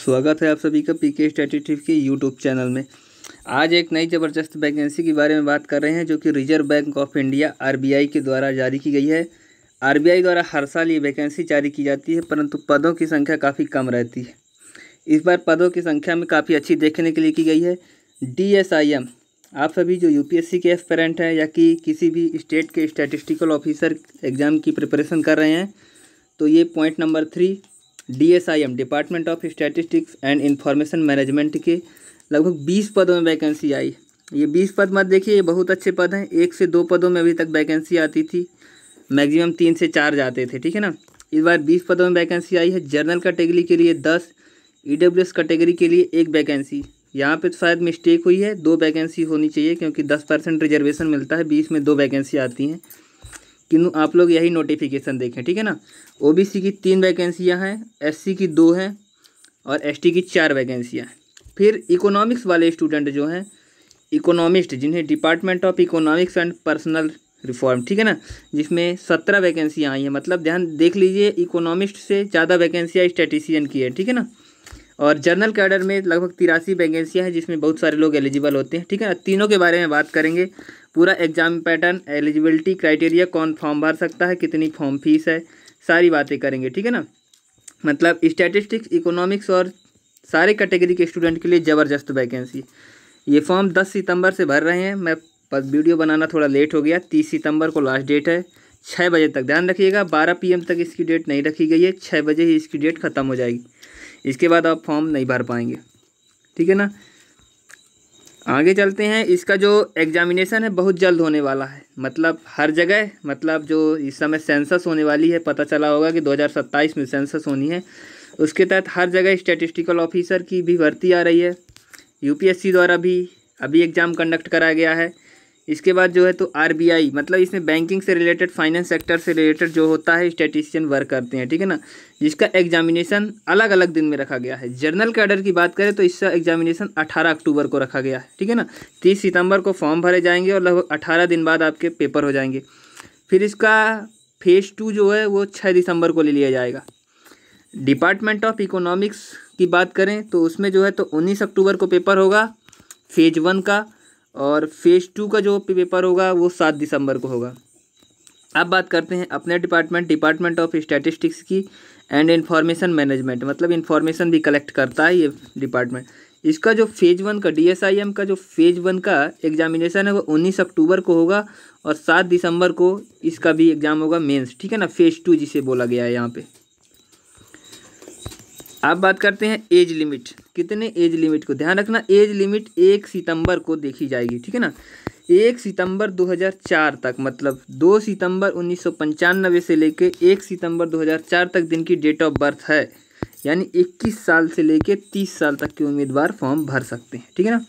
स्वागत है आप सभी का पीके स्टैटिस्टिक्स के यूट्यूब चैनल में। आज एक नई ज़बरदस्त वैकेंसी के बारे में बात कर रहे हैं जो कि reserve bank of India RBI के द्वारा जारी की गई है। आरबीआई द्वारा हर साल ये वैकेंसी जारी की जाती है, परंतु पदों की संख्या काफ़ी कम रहती है। इस बार पदों की संख्या में काफ़ी अच्छी देखने के लिए की गई है। DSIM, आप सभी जो यूपीएससी के एस्पिरेंट हैं या कि किसी भी स्टेट के स्टैटिस्टिकल ऑफिसर एग्ज़ाम की प्रिपरेशन कर रहे हैं, तो ये point number 3 DSIM department of statistics and information management के लगभग 20 पदों में वैकेंसी आई। ये 20 पद मत देखिए, ये बहुत अच्छे पद हैं। 1 से 2 पदों में अभी तक वैकेंसी आती थी, मैक्सिमम 3 से 4 जाते थे, ठीक है ना। इस बार 20 पदों में वैकेंसी आई है। जनरल कैटेगरी के लिए 10, EWS कैटेगरी के लिए 1 वैकेंसी। यहाँ पे तो शायद मिस्टेक हुई है, 2 वैकेंसी होनी चाहिए क्योंकि 10% रिजर्वेशन मिलता है, 20 में 2 वैकेंसी आती हैं। किन्तु आप लोग यही नोटिफिकेशन देखें, ठीक है ना। OBC की 3 वैकेंसियाँ हैं, SC की 2 हैं और ST की 4 वैकेंसियाँ हैं। फिर इकोनॉमिक्स वाले स्टूडेंट जो हैं, इकोनॉमिस्ट, जिन्हें department of economics and personal reform, ठीक है ना, जिसमें 17 वैकेंसियाँ आई हैं। मतलब ध्यान देख लीजिए, इकोनॉमिस्ट से ज़्यादा वैकेंसियाँ स्टैटिस्टिशियन की है, ठीक है ना। और जनरल कैडर में लगभग 83 वैकेंसियाँ हैं, जिसमें बहुत सारे लोग एलिजिबल होते हैं, ठीक है ना। तीनों के बारे में बात करेंगे। पूरा एग्जाम पैटर्न, एलिजिबिलिटी क्राइटेरिया, कौन फॉर्म भर सकता है, कितनी फॉर्म फीस है, सारी बातें करेंगे, ठीक है ना। मतलब स्टैटिस्टिक्स, इकोनॉमिक्स और सारे कैटेगरी के स्टूडेंट के लिए ज़बरदस्त वैकेंसी। ये फॉर्म 10 सितंबर से भर रहे हैं। मैं वीडियो बनाना थोड़ा लेट हो गया। 30 सितंबर को लास्ट डेट है, 6 बजे तक। ध्यान रखिएगा, 12 PM तक इसकी डेट नहीं रखी गई है, 6 बजे ही इसकी डेट ख़त्म हो जाएगी। इसके बाद आप फॉर्म नहीं भर पाएंगे, ठीक है ना। आगे चलते हैं। इसका जो एग्जामिनेशन है बहुत जल्द होने वाला है, मतलब हर जगह, मतलब जो इस समय सेंसस होने वाली है, पता चला होगा कि 2027 में सेंसस होनी है। उसके तहत हर जगह स्टैटिस्टिकल ऑफिसर की भी भर्ती आ रही है। यूपीएससी द्वारा भी अभी एग्ज़ाम कंडक्ट करा गया है। इसके बाद जो है तो आरबीआई, मतलब इसमें बैंकिंग से रिलेटेड, फाइनेंस सेक्टर से रिलेटेड जो होता है स्टैटिस्टिशियन वर्क करते हैं, ठीक है ना, जिसका एग्जामिनेशन अलग अलग दिन में रखा गया है। जनरल कैडर की बात करें तो इसका एग्जामिनेशन 18 अक्टूबर को रखा गया है, ठीक है ना। 30 सितंबर को फॉर्म भरे जाएंगे और लगभग 18 दिन बाद आपके पेपर हो जाएंगे। फिर इसका फेज़ 2 जो है वो 6 दिसंबर को ले लिया जाएगा। डिपार्टमेंट ऑफ इकोनॉमिक्स की बात करें तो उसमें जो है तो 19 अक्टूबर को पेपर होगा फेज़ 1 का, और फेज़ 2 का जो पेपर होगा वो 7 दिसंबर को होगा। अब बात करते हैं अपने डिपार्टमेंट ऑफ स्टैटिस्टिक्स की एंड इंफॉर्मेशन मैनेजमेंट, मतलब इंफॉर्मेशन भी कलेक्ट करता है ये डिपार्टमेंट। इसका जो फेज़ 1 का DSIM का जो फेज़ 1 का एग्जामिनेशन है वो 19 अक्टूबर को होगा और 7 दिसंबर को इसका भी एग्ज़ाम होगा, मेंस, ठीक है ना, फेज़ 2 जिसे बोला गया है यहाँ पे। अब बात करते हैं एज लिमिट। कितने एज लिमिट को ध्यान रखना, एज लिमिट 1 सितंबर को देखी जाएगी, ठीक है ना। 1 सितंबर 2004 तक, मतलब 2 सितंबर 1995 से लेके 1 सितंबर 2004 तक जिनकी डेट ऑफ बर्थ है, यानी 21 साल से लेके 30 साल तक के उम्मीदवार फॉर्म भर सकते हैं, ठीक है ना।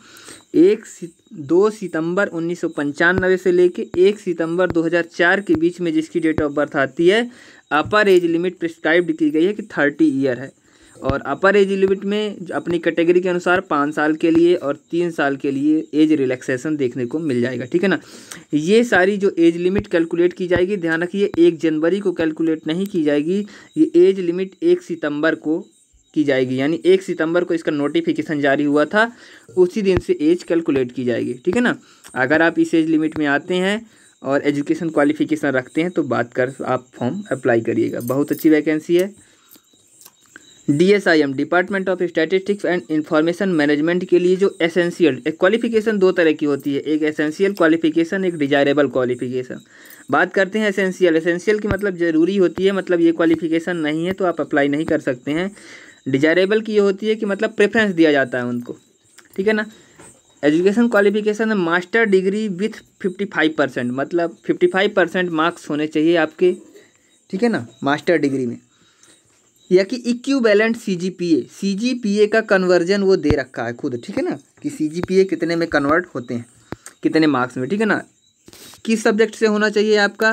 2 सितंबर 1995 से लेके 1 सितंबर 2004 के बीच में जिसकी डेट ऑफ बर्थ आती है, अपर एज लिमिट प्रिस्क्राइब्ड की गई है कि 30 ईयर है। और अपर एज लिमिट में अपनी कैटेगरी के अनुसार 5 साल के लिए और 3 साल के लिए एज रिलैक्सेशन देखने को मिल जाएगा, ठीक है ना। ये सारी जो एज लिमिट कैलकुलेट की जाएगी, ध्यान रखिए 1 जनवरी को कैलकुलेट नहीं की जाएगी, ये एज लिमिट 1 सितंबर को की जाएगी। यानी 1 सितंबर को इसका नोटिफिकेशन जारी हुआ था, उसी दिन से एज कैलकुलेट की जाएगी, ठीक है ना। अगर आप इस एज लिमिट में आते हैं और एजुकेशन क्वालिफिकेशन रखते हैं तो बात कर आप फॉर्म अप्लाई करिएगा। बहुत अच्छी वैकेंसी है। DSIM department of statistics and information management के लिए जो एसेंशियल क्वालिफिकेशन 2 तरह की होती है, एक एसेंशियल क्वालिफिकेशन, एक डिजायरेबल क्वालिफिकेशन। बात करते हैं एसेंशियल की मतलब ज़रूरी होती है, मतलब ये क्वालिफिकेशन नहीं है तो आप अप्लाई नहीं कर सकते हैं। डिजायरेबल की ये होती है कि मतलब प्रेफरेंस दिया जाता है उनको, ठीक है ना। Education qualification master degree with 55%, मतलब 55% मार्क्स होने चाहिए आपके, ठीक है ना, मास्टर डिग्री में, या कि इक्विवेलेंट CGPA का कन्वर्जन वो दे रखा है खुद, ठीक है ना, कि CGPA कितने में कन्वर्ट होते हैं, कितने मार्क्स में, ठीक है ना। किस सब्जेक्ट से होना चाहिए आपका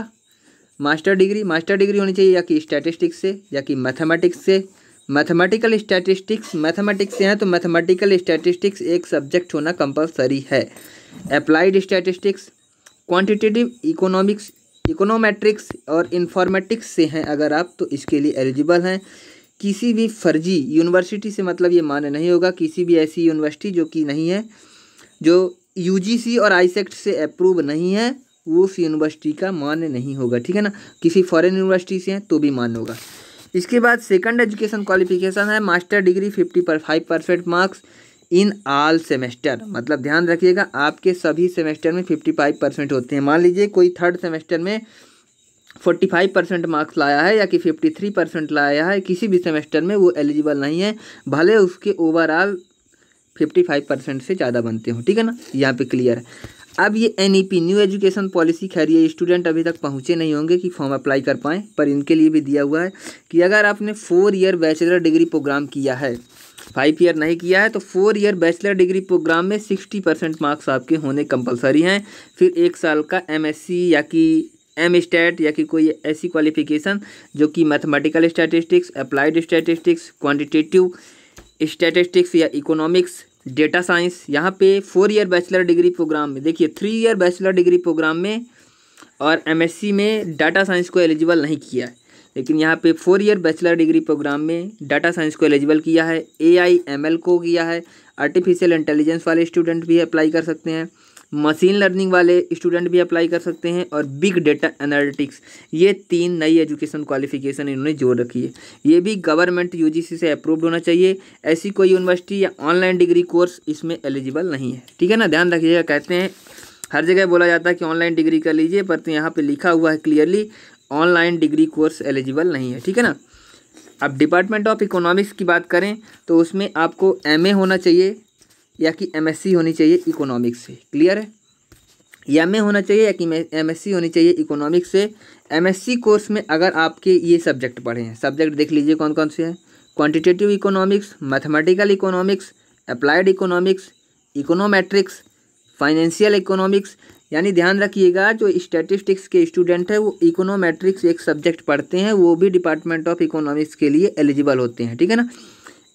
मास्टर डिग्री होनी चाहिए, या कि स्टैटिस्टिक्स से, या कि मैथमेटिक्स से। मैथमेटिकल स्टैटिस्टिक्स, मैथमेटिक्स से हैं तो मैथमेटिकल स्टैटिस्टिक्स एक सब्जेक्ट होना कंपलसरी है। Applied statistics, quantitative economics, econometrics और इन्फॉर्मेटिक्स से हैं अगर आप, तो इसके लिए एलिजिबल हैं। किसी भी फर्जी यूनिवर्सिटी से मतलब ये मान्य नहीं होगा। किसी भी ऐसी यूनिवर्सिटी जो कि नहीं है, जो यूजीसी और आईसेक्ट से अप्रूव नहीं है, वो उस यूनिवर्सिटी का मान्य नहीं होगा। ठीक है ना। किसी फॉरेन यूनिवर्सिटी से हैं तो भी मान्य होगा। इसके बाद सेकंड एजुकेशन क्वालिफिकेशन है master degree 55% marks in all semester. मतलब ध्यान रखिएगा, आपके सभी सेमेस्टर में 55% होते हैं। मान लीजिए कोई थर्ड सेमेस्टर में 45% मार्क्स लाया है या कि 53% लाया है, किसी भी सेमेस्टर में वो एलिजिबल नहीं है, भले उसके ओवरऑल 55% से ज़्यादा बनते हो। ठीक है ना, यहाँ पे क्लियर है। अब ये NEP न्यू एजुकेशन पॉलिसी, खैर ये स्टूडेंट अभी तक पहुँचे नहीं होंगे कि फॉर्म अप्लाई कर पाएँ, पर इनके लिए भी दिया हुआ है कि अगर आपने 4 ईयर बैचलर डिग्री प्रोग्राम किया है, 5 ईयर नहीं किया है, तो 4 ईयर बैचलर डिग्री प्रोग्राम में 60% मार्क्स आपके होने कंपलसरी हैं। फिर 1 साल का MSc या कि MStat या कि कोई ऐसी क्वालिफिकेशन जो कि mathematical statistics, applied statistics, quantitative statistics या इकोनॉमिक्स, डेटा साइंस। यहाँ पे 4 ईयर बैचलर डिग्री प्रोग्राम में देखिए, 3 ईयर बैचलर डिग्री प्रोग्राम में और MSc में डाटा साइंस को एलिजिबल नहीं किया है, लेकिन यहाँ पे 4 ईयर बैचलर डिग्री प्रोग्राम में डाटा साइंस को एलिजिबल किया है, AI ML को किया है। आर्टिफिशियल इंटेलिजेंस वाले स्टूडेंट भी अप्लाई कर सकते हैं, मशीन लर्निंग वाले स्टूडेंट भी अप्लाई कर सकते हैं, और बिग डेटा एनालिटिक्स, ये 3 नई एजुकेशन क्वालिफिकेशन इन्होंने जोड़ रखी है। ये भी गवर्नमेंट UGC से अप्रूव्ड होना चाहिए। ऐसी कोई यूनिवर्सिटी या ऑनलाइन डिग्री कोर्स इसमें एलिजिबल नहीं है। ठीक है ना, ध्यान रखिएगा। कहते हैं हर जगह बोला जाता है कि ऑनलाइन डिग्री कर लीजिए, पर तो यहाँ पे लिखा हुआ है clearly online degree course eligible नहीं है। ठीक है ना। अब डिपार्टमेंट ऑफ इकोनॉमिक्स की बात करें तो उसमें आपको MA होना चाहिए या कि MSc होनी चाहिए इकोनॉमिक्स से। क्लियर है, MA होना चाहिए या कि MSc होनी चाहिए इकोनॉमिक्स से। MSc कोर्स में अगर आपके ये सब्जेक्ट पढ़े हैं, सब्जेक्ट देख लीजिए कौन कौन से हैं, quantitative economics, mathematical economics, applied economics, econometrics, financial economics. यानी ध्यान रखिएगा, जो स्टैटिस्टिक्स के स्टूडेंट है वो इकोनोमेट्रिक्स एक सब्जेक्ट पढ़ते हैं, वो भी डिपार्टमेंट ऑफ इकोनॉमिक्स के लिए एलिजिबल होते हैं। ठीक है ना।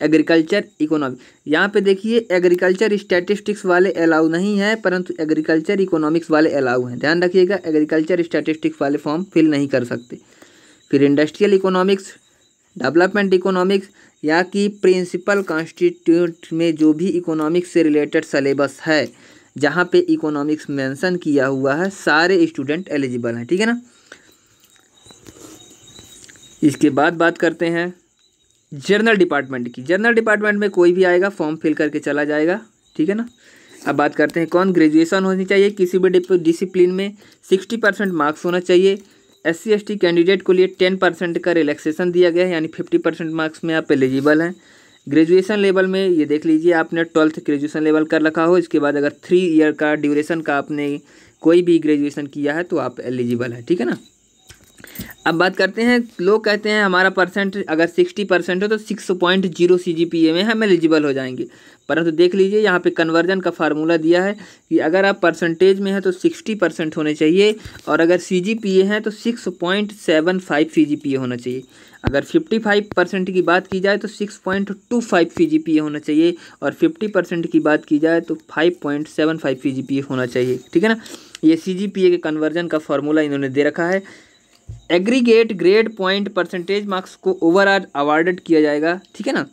एग्रीकल्चर इकोनॉमिक, यहाँ पे देखिए एग्रीकल्चर स्टैटिस्टिक्स वाले अलाउ नहीं है, परंतु एग्रीकल्चर इकोनॉमिक्स वाले अलाउ हैं। ध्यान रखिएगा, एग्रीकल्चर स्टैटिस्टिक्स वाले फॉर्म फिल नहीं कर सकते। फिर इंडस्ट्रियल इकोनॉमिक्स, डेवलपमेंट इकोनॉमिक्स या कि प्रिंसिपल कॉन्स्टिट्यूट में जो भी इकोनॉमिक्स से रिलेटेड सिलेबस है, जहाँ पे इकोनॉमिक्स मेंशन किया हुआ है, सारे स्टूडेंट एलिजिबल हैं। ठीक है ना। इसके बाद बात करते हैं जर्नल डिपार्टमेंट की। जर्नल डिपार्टमेंट में कोई भी आएगा फॉर्म फिल करके चला जाएगा। ठीक है ना। अब बात करते हैं कौन ग्रेजुएशन होनी चाहिए, किसी भी डिसिप्लिन में 60% मार्क्स होना चाहिए। SC ST कैंडिडेट को लिए 10% का रिलैक्सेशन दिया गया है, यानी 50% मार्क्स में आप एलिजिबल हैं। ग्रेजुएशन लेवल में ये देख लीजिए, आपने 12th ग्रेजुएशन लेवल कर रखा हो, इसके बाद अगर 3 ईयर का ड्यूरेशन का आपने कोई भी ग्रेजुएशन किया है तो आप एलिजिबल है। ठीक है ना। अब बात करते हैं, लोग कहते हैं हमारा परसेंट अगर 60% हो तो 6.0 CGPA में हम एलिजिबल हो जाएंगे, परंतु देख लीजिए यहाँ पे कन्वर्जन का फार्मूला दिया है कि अगर आप परसेंटेज में है तो 60% होने चाहिए, और अगर CGPA है तो 6.75 CGPA होना चाहिए। अगर 55% की बात की जाए तो 6.25 CGPA होना चाहिए, और 50% की बात की जाए तो 5.75 CGPA होना चाहिए। ठीक है ना। ये CGPA के कन्वर्जन का फार्मूला इन्होंने दे रखा है। Aggregate grade point percentage marks को ओवरऑल अवार्डेड किया जाएगा। ठीक है ना,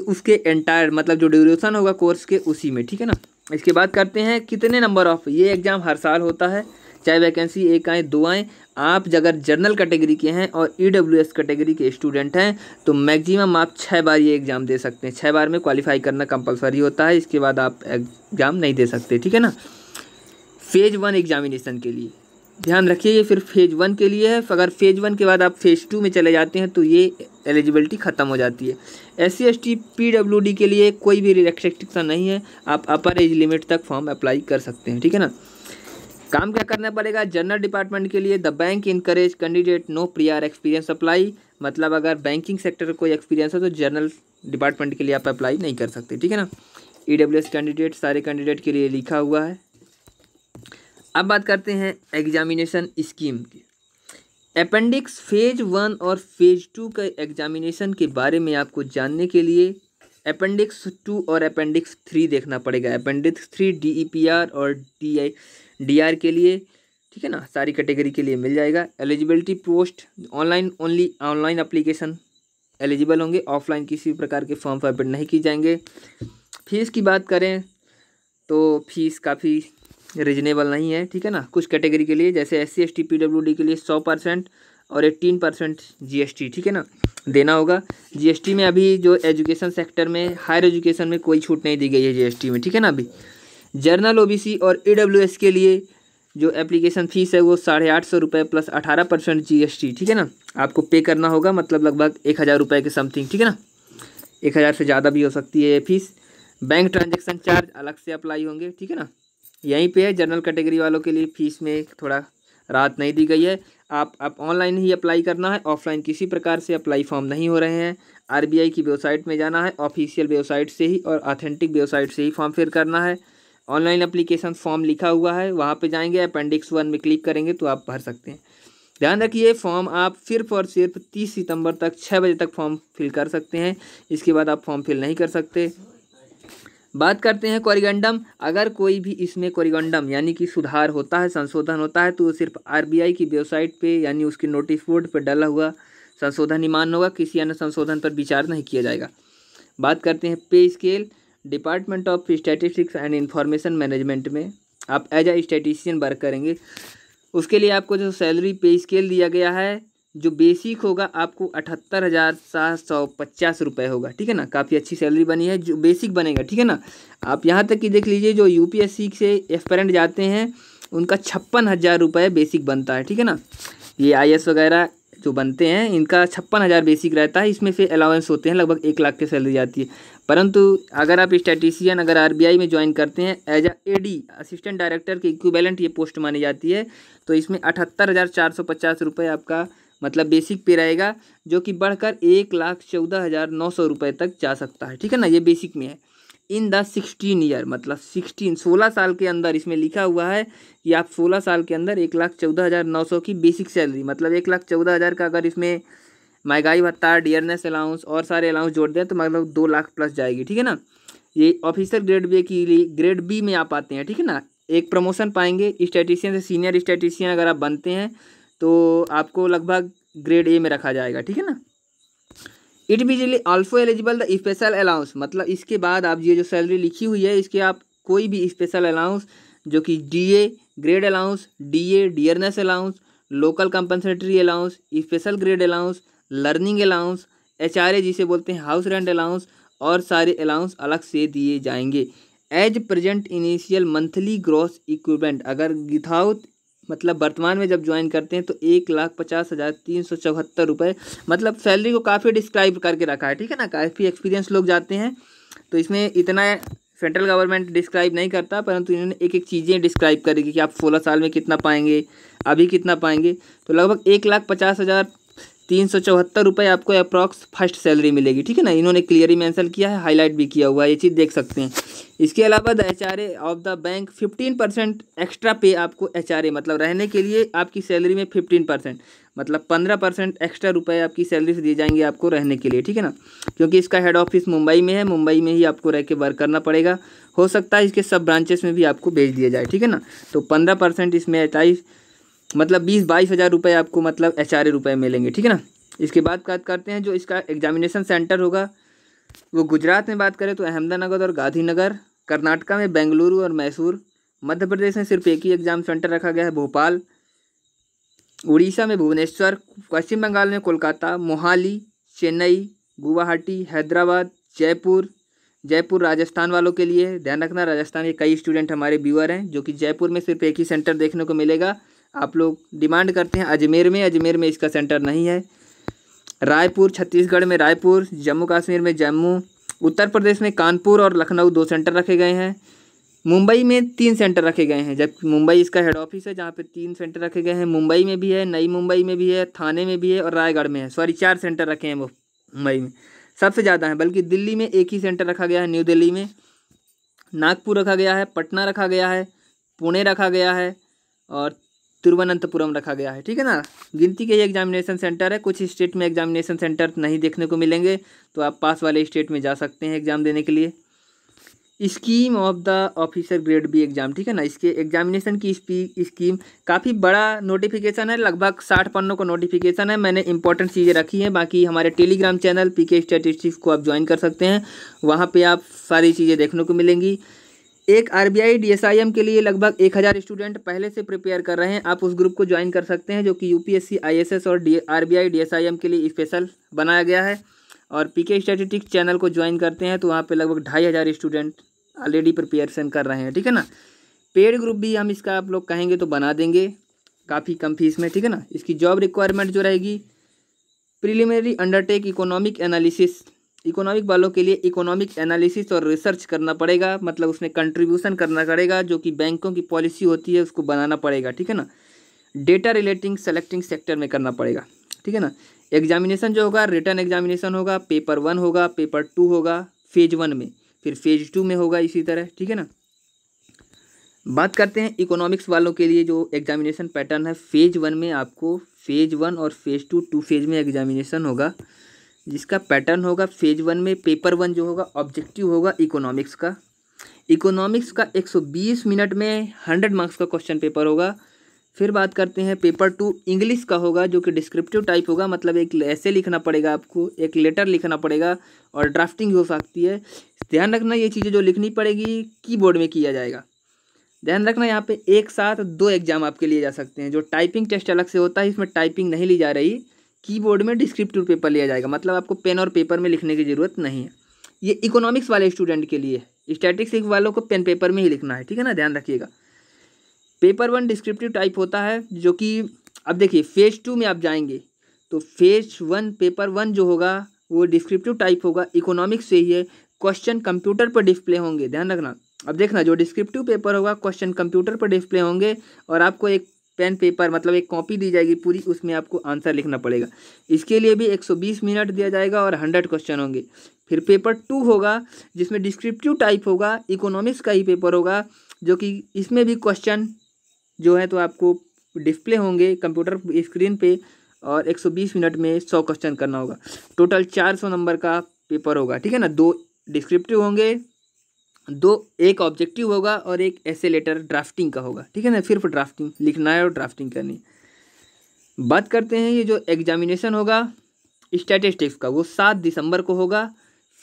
उसके एंटायर मतलब जो ड्यूरेशन होगा कोर्स के उसी में। ठीक है ना। इसके बाद करते हैं कितने नंबर ऑफ, ये एग्ज़ाम हर साल होता है, चाहे वैकेंसी 1 आए 2 आए। आप अगर जनरल कैटेगरी के हैं और EWS कैटेगरी के स्टूडेंट हैं तो मैक्सिमम आप 6 बार ये एग्ज़ाम दे सकते हैं। 6 बार में क्वालिफाई करना कंपलसरी होता है, इसके बाद आप एग्ज़ाम नहीं दे सकते। ठीक है ना। फेज़ 1 एग्जामिनेशन के लिए ध्यान रखिए, ये फिर फेज़ 1 के लिए है। अगर फेज़ 1 के बाद आप फेज़ 2 में चले जाते हैं तो ये एलिजिबिलिटी ख़त्म हो जाती है। SC ST PWD के लिए कोई भी रिस्ट्रिक्शन नहीं है, आप अपर एज लिमिट तक फॉर्म अप्लाई कर सकते हैं। ठीक है ना। काम क्या करना पड़ेगा जनरल डिपार्टमेंट के लिए, the bank encourage candidate no prior experience apply, मतलब अगर बैंकिंग सेक्टर का कोई एक्सपीरियंस है तो जनरल डिपार्टमेंट के लिए आप अप्लाई नहीं कर सकते। ठीक है ना। EWS कैंडिडेट, सारे कैंडिडेट के लिए लिखा हुआ है। अब बात करते हैं एग्जामिनेशन स्कीम की। अपेंडिक्स फेज़ 1 और फेज़ 2 के एग्जामिनेशन के बारे में आपको जानने के लिए अपेंडिक्स 2 और अपेंडिक्स 3 देखना पड़ेगा। अपेंडिक्स 3 DEPR और DR के लिए, ठीक है ना, सारी कैटेगरी के लिए मिल जाएगा। Eligibility post online only, online application eligible होंगे। ऑफलाइन किसी भी प्रकार के फॉर्म सबमिट नहीं किए जाएंगे। फीस की बात करें तो फीस काफ़ी रीजनेबल नहीं है, ठीक है ना। कुछ कैटेगरी के लिए जैसे SC ST PWD के लिए 100% और 18% GST, ठीक है ना, देना होगा। GST में अभी जो एजुकेशन सेक्टर में, हायर एजुकेशन में कोई छूट नहीं दी गई है GST में, ठीक है ना। अभी जर्नल OBC और EWS के लिए जो एप्लीकेशन फ़ीस है वो 850 रुपये प्लस 18% GST, ठीक है ना, आपको पे करना होगा। मतलब लगभग 1000 रुपये के समथिंग, ठीक है ना। 1000 से ज़्यादा भी हो सकती है ये फीस। बैंक ट्रांजैक्शन चार्ज अलग से अप्लाई होंगे, ठीक है ना। यहीं पे है, जनरल कैटेगरी वालों के लिए फ़ीस में थोड़ा राहत नहीं दी गई है। आप ऑनलाइन ही अप्लाई करना है, ऑफलाइन किसी प्रकार से अप्लाई फॉर्म नहीं हो रहे हैं। RBI की वेबसाइट में जाना है, ऑफिशियल वेबसाइट से ही और ऑथेंटिक वेबसाइट से ही फॉर्म फिल करना है। ऑनलाइन एप्लीकेशन फॉर्म लिखा हुआ है, वहाँ पे जाएंगे, अपेंडिक्स 1 में क्लिक करेंगे तो आप भर सकते हैं। ध्यान रखिए, फॉर्म आप सिर्फ और सिर्फ 30 सितंबर तक 6 बजे तक फॉर्म फिल कर सकते हैं। इसके बाद आप फॉर्म फिल नहीं कर सकते। बात करते हैं कोरिगंडम। अगर कोई भी इसमें कोरिगंडम यानी कि सुधार होता है, संशोधन होता है, तो सिर्फ RBI की वेबसाइट पे यानी उसके नोटिस बोर्ड पर डला हुआ संशोधन ही मान्य होगा, किसी अन्य संशोधन पर विचार नहीं किया जाएगा। बात करते हैं पे scale. Department of statistics and information management में आप एज अ स्टैटिस्टिशियन वर्क करेंगे। उसके लिए आपको जो सैलरी पे स्केल दिया गया है, जो बेसिक होगा आपको 78,750 रुपये होगा, ठीक है ना। काफ़ी अच्छी सैलरी बनी है जो बेसिक बनेगा, ठीक है ना। आप यहाँ तक कि देख लीजिए, जो UPSC से एस्पिरेंट जाते हैं उनका 56,000 रुपये बेसिक बनता है, ठीक है ना। ये IAS वगैरह जो बनते हैं इनका 56,000 बेसिक रहता है। इसमें से अलाउंस होते हैं, लगभग 1 लाख की सैलरी जाती है। परंतु अगर आप स्टैटिस्टिशियन अगर RBI में ज्वाइन करते हैं एज AD असिस्टेंट डायरेक्टर के इक्विवेलेंट ये पोस्ट मानी जाती है, तो इसमें 78,450 रुपये आपका मतलब बेसिक पे रहेगा, जो कि बढ़कर 1,14,900 रुपये तक जा सकता है, ठीक है ना। ये बेसिक में है। इन द 16 ईयर मतलब 16 साल के अंदर, इसमें लिखा हुआ है कि आप 16 साल के अंदर 1,14,900 की बेसिक सैलरी, मतलब 1,14,000 का अगर इसमें महंगाई भत्ता, डियरनेस अलाउंस और सारे अलाउंस जोड़ दें तो मतलब 2 लाख प्लस जाएगी, ठीक है ना। ये ऑफिसर ग्रेड बी के लिए, ग्रेड बी में आप आते हैं, ठीक है ना। एक प्रमोशन पाएंगे स्टैटिस्टिशियन से सीनियर स्टैटिस्टिशियन अगर आप बनते हैं तो आपको लगभग ग्रेड A में रखा जाएगा, ठीक है ना। It visibly also eligible the special allowance, मतलब इसके बाद आप ये जो सैलरी लिखी हुई है इसके आप कोई भी स्पेशल अलाउंस जो कि DA grade allowance, DA dearness allowance, local compensatory allowance, special grade allowance, learning allowance, HRA जिसे बोलते हैं हाउस रेंट अलाउंस, और सारे अलाउंस अलग से दिए जाएंगे। As present initial monthly gross equipment, अगर विथआउट मतलब वर्तमान में जब ज्वाइन करते हैं तो 1,50,374 रुपये, मतलब सैलरी को काफ़ी डिस्क्राइब करके रखा है, ठीक है ना। काफ़ी एक्सपीरियंस लोग जाते हैं तो इसमें इतना सेंट्रल गवर्नमेंट डिस्क्राइब नहीं करता, परंतु इन्होंने एक एक चीज़ें डिस्क्राइब करेगी कि आप 16 साल में कितना पाएंगे, अभी कितना पाएंगे। तो लगभग 1,50,374 रुपये आपको अप्रॉक्स फर्स्ट सैलरी मिलेगी, ठीक है ना। इन्होंने क्लियरली मेंशन किया है, हाईलाइट भी किया हुआ है, ये चीज़ देख सकते हैं। इसके अलावा the HRA of the bank 15% extra पे आपको HRA मतलब रहने के लिए आपकी सैलरी में 15% मतलब 15% एक्स्ट्रा रुपए आपकी सैलरी से दिए जाएंगे आपको रहने के लिए, ठीक है ना। क्योंकि इसका हेड ऑफिस मुंबई में है, मुंबई में ही आपको रह के वर्क करना पड़ेगा। हो सकता है इसके सब ब्रांचेस में भी आपको भेज दिया जाए, ठीक है ना। तो 15% इसमें 28 मतलब 20-22 हज़ार रुपये आपको मतलब HRA रुपये मिलेंगे, ठीक है ना। इसके बाद बात करते हैं जो इसका एग्जामिनेशन सेंटर होगा वो गुजरात में बात करें तो अहमदानगर और गांधीनगर, कर्नाटका में बेंगलुरु और मैसूर, मध्य प्रदेश में सिर्फ एक ही एग्जाम सेंटर रखा गया है भोपाल, उड़ीसा में भुवनेश्वर, पश्चिम बंगाल में कोलकाता, मोहाली, चेन्नई, गुवाहाटी, हैदराबाद, जयपुर राजस्थान वालों के लिए। ध्यान रखना, राजस्थान के कई स्टूडेंट हमारे व्यूअर हैं जो कि जयपुर में सिर्फ एक ही सेंटर देखने को मिलेगा। आप लोग डिमांड करते हैं अजमेर में इसका सेंटर नहीं है। रायपुर, छत्तीसगढ़ में रायपुर, जम्मू कश्मीर में जम्मू, उत्तर प्रदेश में कानपुर और लखनऊ 2 सेंटर रखे गए हैं। मुंबई में 3 सेंटर रखे गए हैं, जबकि मुंबई इसका हेड ऑफिस है जहाँ पे 3 सेंटर रखे गए हैं। मुंबई में भी है, नई मुंबई में भी है, थाने में भी है और रायगढ़ में है। 4 सेंटर रखे हैं मुंबई में, सबसे ज़्यादा है। बल्कि दिल्ली में एक ही सेंटर रखा गया है, न्यू दिल्ली में, नागपुर रखा गया है, पटना रखा गया है, पुणे रखा गया है और तिरुवनंतपुरम रखा गया है, ठीक है ना। गिनती के ये एग्जामिनेशन सेंटर है। कुछ स्टेट में एग्जामिनेशन सेंटर नहीं देखने को मिलेंगे, तो आप पास वाले स्टेट में जा सकते हैं एग्ज़ाम देने के लिए। Scheme of the officer grade B exam, ठीक है ना। इसके एग्जामिनेशन की स्कीम काफ़ी बड़ा नोटिफिकेशन है, लगभग 60 पन्नों का नोटिफिकेशन है। मैंने इंपॉर्टेंट चीज़ें रखी हैं, बाकी हमारे टेलीग्राम चैनल पीके स्टैटिस्टिक्स को आप ज्वाइन कर सकते हैं, वहाँ पे आप सारी चीज़ें देखने को मिलेंगी। एक आरबीआई डीएसआईएम के लिए लगभग 1000 स्टूडेंट पहले से प्रिपेयर कर रहे हैं, आप उस ग्रुप को ज्वाइन कर सकते हैं, जो कि यूपीएससी आईएएस और आरबीआई डीएसआईएम के लिए स्पेशल बनाया गया है। और पीके स्टैटिस्टिक्स चैनल को ज्वाइन करते हैं तो वहाँ पे लगभग 2500 स्टूडेंट ऑलरेडी प्रिपरेशन कर रहे हैं, ठीक है ना। पेड ग्रुप भी हम इसका आप लोग कहेंगे तो बना देंगे काफ़ी कम फीस में, ठीक है ना। इसकी जॉब रिक्वायरमेंट जो रहेगी, preliminary undertake economic analysis, economic वालों के लिए इकोनॉमिक एनालिसिस और रिसर्च करना पड़ेगा, मतलब उसमें कंट्रीब्यूशन करना पड़ेगा, जो कि बैंकों की पॉलिसी होती है उसको बनाना पड़ेगा, ठीक है ना। डेटा रिलेटिंग सेलेक्टिंग सेक्टर में करना पड़ेगा, ठीक है ना। एग्जामिनेशन जो होगा रिटर्न एग्जामिनेशन होगा, पेपर 1 होगा, पेपर 2 होगा फेज 1 में, फिर फेज 2 में होगा इसी तरह, ठीक है ना। बात करते हैं इकोनॉमिक्स वालों के लिए जो एग्जामिनेशन पैटर्न है, फेज 1 में आपको फेज 1 और फेज 2 फेज में एग्जामिनेशन होगा, जिसका पैटर्न होगा फेज 1 में पेपर 1 जो होगा ऑब्जेक्टिव होगा इकोनॉमिक्स का। इकोनॉमिक्स का 120 मिनट में 100 मार्क्स का क्वेश्चन पेपर होगा। फिर बात करते हैं पेपर 2 इंग्लिश का होगा, जो कि डिस्क्रिप्टिव टाइप होगा, मतलब एक ऐसे लिखना पड़ेगा आपको, एक लेटर लिखना पड़ेगा और ड्राफ्टिंग हो सकती है। ध्यान रखना ये चीज़ें जो लिखनी पड़ेगी कीबोर्ड में किया जाएगा। ध्यान रखना यहाँ पे एक साथ 2 एग्जाम आपके लिए जा सकते हैं, जो टाइपिंग टेस्ट अलग से होता है इसमें टाइपिंग नहीं ली जा रही, कीबोर्ड में डिस्क्रिप्टिव पेपर लिया जाएगा, मतलब आपको पेन और पेपर में लिखने की ज़रूरत नहीं है। ये इकोनॉमिक्स वाले स्टूडेंट के लिए, स्टैटिस्टिक्स वालों को पेन पेपर में ही लिखना है, ठीक है ना, ध्यान रखिएगा। पेपर 1 डिस्क्रिप्टिव टाइप होता है, जो कि अब देखिए फेज 2 में आप जाएंगे तो फेज 1 पेपर 1 जो होगा वो डिस्क्रिप्टिव टाइप होगा, इकोनॉमिक्स से ही है, क्वेश्चन कंप्यूटर पर डिस्प्ले होंगे, ध्यान रखना। अब देखना जो डिस्क्रिप्टिव पेपर होगा क्वेश्चन कंप्यूटर पर डिस्प्ले होंगे और आपको एक पेन पेपर मतलब एक कॉपी दी जाएगी पूरी, उसमें आपको आंसर लिखना पड़ेगा। इसके लिए भी 120 मिनट दिया जाएगा और 100 क्वेश्चन होंगे। फिर पेपर 2 होगा जिसमें डिस्क्रिप्टिव टाइप होगा, इकोनॉमिक्स का ही पेपर होगा, जो कि इसमें भी क्वेश्चन जो है तो आपको डिस्प्ले होंगे कंप्यूटर स्क्रीन पे और 120 मिनट में 100 क्वेश्चन करना होगा। टोटल 400 नंबर का पेपर होगा, ठीक है ना। 2 डिस्क्रिप्टिव होंगे, 1 ऑब्जेक्टिव होगा और एक ऐसे लेटर ड्राफ्टिंग का होगा, ठीक है ना। सिर्फ ड्राफ्टिंग लिखना है और ड्राफ्टिंग करनी है। बात करते हैं ये जो एग्जामिनेशन होगा स्टैटिस्टिक्स का, वो 7 दिसंबर को होगा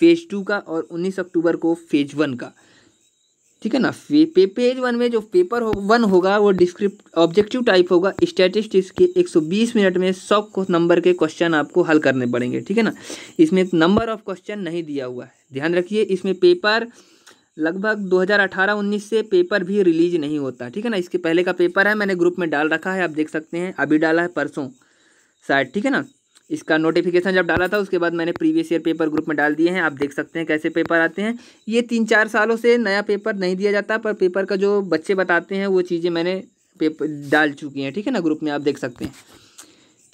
फेज 2 का और 19 अक्टूबर को फेज 1 का, ठीक है ना। पेज 1 में जो पेपर 1 होगा वो डिस्क्रिप्ट ऑब्जेक्टिव टाइप होगा, स्टैटिस्टिक्स के 120 मिनट में 100 नंबर के क्वेश्चन आपको हल करने पड़ेंगे, ठीक है ना। इसमें नंबर ऑफ क्वेश्चन नहीं दिया हुआ है, ध्यान रखिए। इसमें पेपर लगभग 2018-19 से पेपर भी रिलीज नहीं होता, ठीक है ना। इसके पहले का पेपर है, मैंने ग्रुप में डाल रखा है, आप देख सकते हैं, अभी डाला है परसों शायद, ठीक है ना। इसका नोटिफिकेशन जब डाला था उसके बाद मैंने प्रीवियस ईयर पेपर ग्रुप में डाल दिए हैं, आप देख सकते हैं कैसे पेपर आते हैं। ये 3-4 सालों से नया पेपर नहीं दिया जाता, पर पेपर का जो बच्चे बताते हैं वो चीज़ें मैंने पेपर डाल चुकी हैं, ठीक है ना, ग्रुप में आप देख सकते हैं।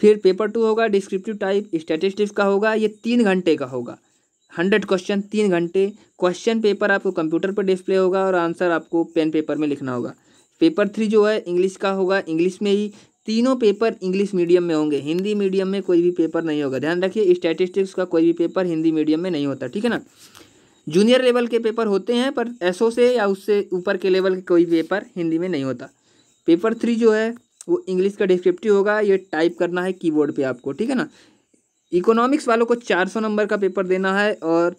फिर पेपर 2 होगा डिस्क्रिप्टिव टाइप स्टैटिस्टिक्स का होगा, ये 3 घंटे का होगा, 100 क्वेश्चन 3 घंटे। क्वेश्चन पेपर आपको कंप्यूटर पर डिस्प्ले होगा और आंसर आपको पेन पेपर में लिखना होगा। पेपर 3 जो है इंग्लिश का होगा, इंग्लिश में ही, तीनों पेपर इंग्लिश मीडियम में होंगे, हिंदी मीडियम में कोई भी पेपर नहीं होगा, ध्यान रखिए। स्टैटिस्टिक्स का कोई भी पेपर हिंदी मीडियम में नहीं होता, ठीक है ना। जूनियर लेवल के पेपर होते हैं पर एसओ से या उससे ऊपर के लेवल के कोई पेपर हिंदी में नहीं होता। पेपर 3 जो है वो इंग्लिश का डिस्क्रिप्टिव होगा, ये टाइप करना है कीबोर्ड पे आपको, ठीक है ना। इकोनॉमिक्स वालों को 400 नंबर का पेपर देना है और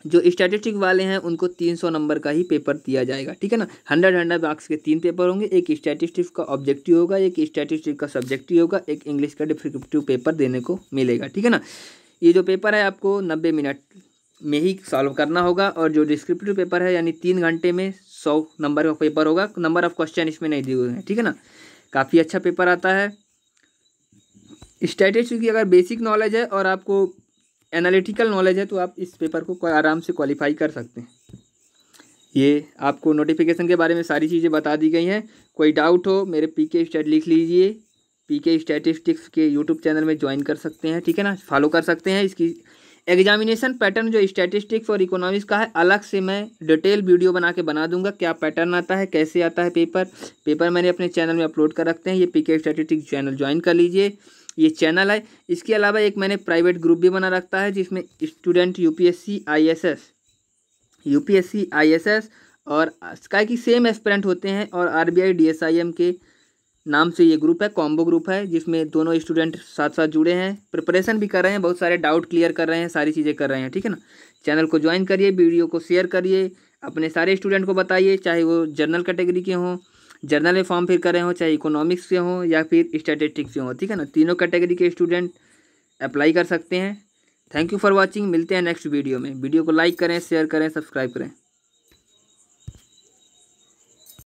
जो स्टैटिस्टिक वाले हैं उनको 300 नंबर का ही पेपर दिया जाएगा, ठीक है ना। 100 मार्क्स के 3 पेपर होंगे, एक स्टैटिस्टिक्स का ऑब्जेक्टिव होगा, एक स्टैटिस्टिक्स का सब्जेक्टिव होगा, एक इंग्लिश का डिस्क्रिप्टिव पेपर देने को मिलेगा, ठीक है ना। ये जो पेपर है आपको 90 मिनट में ही सॉल्व करना होगा और जो डिस्क्रिप्टिव पेपर है यानी 3 घंटे में 100 नंबर का पेपर होगा। नंबर ऑफ क्वेश्चन इसमें नहीं दिए हुए हैं, ठीक है ना। काफ़ी अच्छा पेपर आता है। स्टैटिस्टिक्स की अगर बेसिक नॉलेज है और आपको एनालिटिकल नॉलेज है तो आप इस पेपर को आराम से क्वालिफाई कर सकते हैं। ये आपको नोटिफिकेशन के बारे में सारी चीज़ें बता दी गई हैं। कोई डाउट हो मेरे पीके स्टैट लिख लीजिए, पीके स्टैटिस्टिक्स के यूट्यूब चैनल में ज्वाइन कर सकते हैं, ठीक है ना, फॉलो कर सकते हैं। इसकी एग्जामिनेशन पैटर्न जो स्टैटिस्टिक्स और इकोनॉमिक्स का है अलग से मैं डिटेल वीडियो बना दूंगा, क्या पैटर्न आता है, कैसे आता है पेपर मैंने अपने चैनल में अपलोड कर रखते हैं। ये पीके स्टैटिस्टिक्स चैनल ज्वाइन कर लीजिए, ये चैनल है। इसके अलावा एक मैंने प्राइवेट ग्रुप भी बना रखता है जिसमें student UPSC IAS UPSC, IAS और क्या कि सेम एस्पिरेंट होते हैं। और आरबीआई डीएसआईएम के नाम से ये ग्रुप है, कॉम्बो ग्रुप है, जिसमें दोनों स्टूडेंट साथ साथ जुड़े हैं, प्रिपरेशन भी कर रहे हैं, बहुत सारे डाउट क्लियर कर रहे हैं, सारी चीज़ें कर रहे हैं। ठीक है ना। चैनल को ज्वाइन करिए, वीडियो को शेयर करिए, अपने सारे स्टूडेंट को बताइए, चाहे वो जनरल कैटेगरी के हों, जनरल में फॉर्म फिल कर रहे हों, चाहे इकोनॉमिक्स से हों या फिर स्टैटिस्टिक्स से हों। ठीक है ना। तीनों कैटेगरी के स्टूडेंट अप्लाई कर सकते हैं। Thank you for watching. मिलते हैं नेक्स्ट वीडियो में। वीडियो को लाइक करें, शेयर करें, सब्सक्राइब करें।